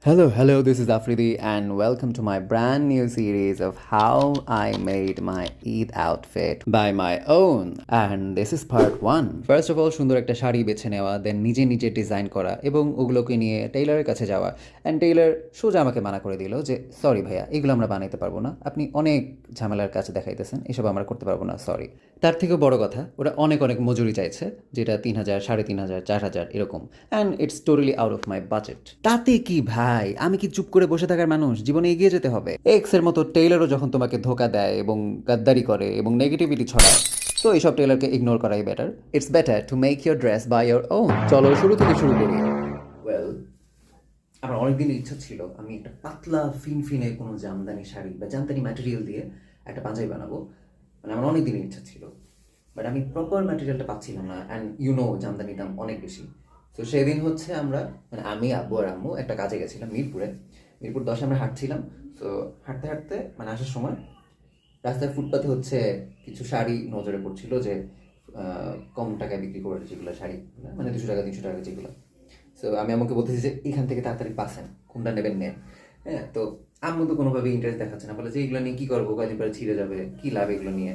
Hello, this is Afridi, and welcome to my brand new series of how I made my Eid outfit by my own. And this is part 1. First of all, সুন্দর একটা শাড়ি বেছে নেওয়া, দেন নিজে নিজে design করা এবং ওগুলোকে নিয়ে টেইলারের কাছে যাওয়া। অ্যান্ড টেইলার সোজা আমাকে মানা করে দিল যে সরি ভাইয়া, এগুলো আমরা বানাইতে পারবো না, আপনি অনেক ঝামেলার কাছে দেখাইতেছেন, এসব আমরা করতে পারবো না, সরি। তার থেকেও বড় কথা, ওরা অনেক মজুরি চাইছে, যেটা 3,000, 3,500, 4,000 এরকম। And it's totally out of my budget. তাতে কি ভাই, আমি কি চুপ করে বসে থাকার মানুষ? জীবনে এগিয়ে যেতে হবে। এক্সের মতো টেইলারও যখন তোমাকে ধোকা দেয় এবং গাদ্দারি করে এবং নেগেটিভিটি ছড়ায়, তো এইসব টেইলারকে ইগনোর করাই better. It's better to make your dress by your own. চলো শুরু থেকে শুরু করি। ওয়েল, আমার অনেকদিন ইচ্ছা ছিল আমি একটা পাতলা ফিনফিনে কোনো জামদানি শাড়ি বা জামদানি ম্যাটেরিয়াল দিয়ে একটা পাঞ্জাবি বানাবো। মানে আমার অনেক দিনের ইচ্ছা ছিল, বাট আমি প্রপার ম্যাটেরিয়ালটা পাচ্ছিলাম না। অ্যান্ড জামদানির দাম অনেক বেশি। তো সেদিন হচ্ছে আমরা, মানে আমি, আব্বু আর আম্মু একটা কাজে গেছিলাম মিরপুর 10 আমরা হাঁটছিলাম। তো হাঁটতে হাঁটতে মানে আসার সময় রাস্তার ফুটপাথে হচ্ছে কিছু শাড়ি নজরে পড়ছিল, যে কম টাকায় বিক্রি করে, যেগুলো শাড়ি মানে 200 টাকা 300 টাকা যেগুলো। সো আমি আমাকে বলতেছি যে এখান থেকে তাড়াতাড়ি পাচ্ছেন, কোনটা নেবেন নেন। হ্যাঁ, তো আম্মু তো কোনোভাবে ইন্টারেস্ট দেখাচ্ছে না, বলে যে এগুলো নিয়ে কী করবো, কয়েকদিন পরে ছিঁড়ে যাবে, কী লাভ এগুলো নিয়ে।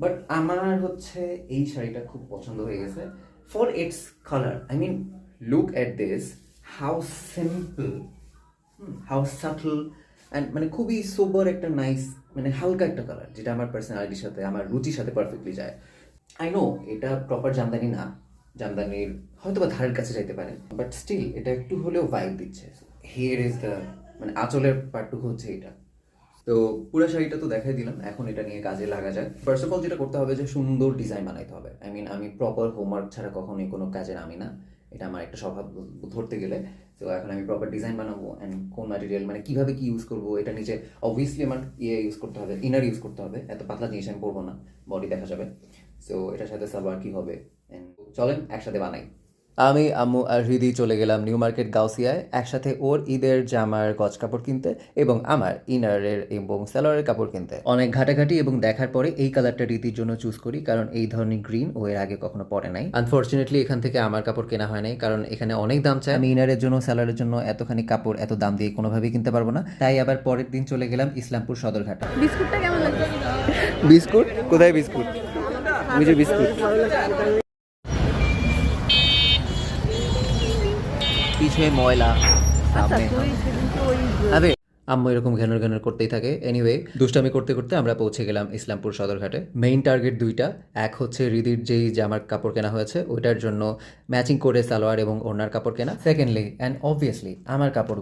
বাট আমার হচ্ছে এই শাড়িটা খুব পছন্দ হয়ে গেছে for it's colour. I mean, look at this, how simple, how subtle, and মানে খুবই সোবার একটা নাইস, মানে হালকা একটা কালার, যেটা আমার পার্সোনালিটির সাথে, আমার রুচির সাথে পারফেক্টলি যায়। আই নো এটা প্রপার জামদানি না, জামদানির হয়তো বা ধারের কাছে যাইতে পারে, বাট স্টিল এটা একটু হলেও ভাইব দিচ্ছে। হিয়ার ইজ দ্য, মানে আঁচলের পার্টটুকু হচ্ছে এটা। তো পুরো শাড়িটা তো দেখাই দিলাম, এখন এটা নিয়ে কাজে লাগা যায়। ফার্স্ট অফ অল যেটা করতে হবে, যে সুন্দর ডিজাইন বানাইতে হবে। আই মিন, আমি প্রপার হোমওয়ার্ক ছাড়া কখনোই কোনো কাজে নামি না, এটা আমার একটা স্বভাব ধরতে গেলে। তো এখন আমি প্রপার ডিজাইন বানাবো, অ্যান্ড কোন ম্যাটেরিয়াল, মানে কীভাবে কী ইউজ করবো, এটা নিচে অবভিয়াসলি আমার ইউজ করতে হবে, ইনার ইউজ করতে হবে। এত পাতলা জিনিস আমি পরবো না, বডি দেখা যাবে। সো এটার সাথে সালোয়ার কী হবে, চলেন একসাথে বানাই। আমি, আম্মু আর হৃদি চলে গেলাম নিউ মার্কেট গাউসিয়ায়, একসাথে ওর ঈদের জামার গজ কাপড় কিনতে এবং আমার ইনারের এবং সালোয়ারের কাপড় কিনতে। অনেক ঘাটাঘাটি এবং দেখার পরে এই কালারটা রীতির জন্য চুজ করি, কারণ এই ধরনের গ্রিন ও এর আগে কখনো পরে নাই। আনফর্চুনেটলি এখান থেকে আমার কাপড় কেনা হয় নাই, কারণ এখানে অনেক দাম চায়। আমি ইনারের জন্য, সালোয়ারের জন্য এতখানি কাপড় এত দাম দিয়ে কোনোভাবেই কিনতে পারবো না। তাই আবার পরের দিন চলে গেলাম ইসলামপুর সদরঘাটে। বিস্কুটটা কেমন লাগছে? বিস্কুট কোথায়? বিস্কুট বিস্কুট পিছনে ময়লা, সামনে আরে আম্মু এরকম ঘ্যানর ঘ্যানর করতেই থাকে। এনিওয়ে, দুষ্টামি করতে করতে আমরা পৌঁছে গেলাম ইসলামপুর সদরঘাটে। মেইন টার্গেট দুইটা, এক হচ্ছে হৃদির যেই জামার কাপড় কেনা হয়েছে ওইটার জন্য ম্যাচিং করে সালোয়ার এবং ওড়নার কাপড় কেনা। সেকেন্ডলি অ্যান্ড অবভিয়াসলি আমার কাপড়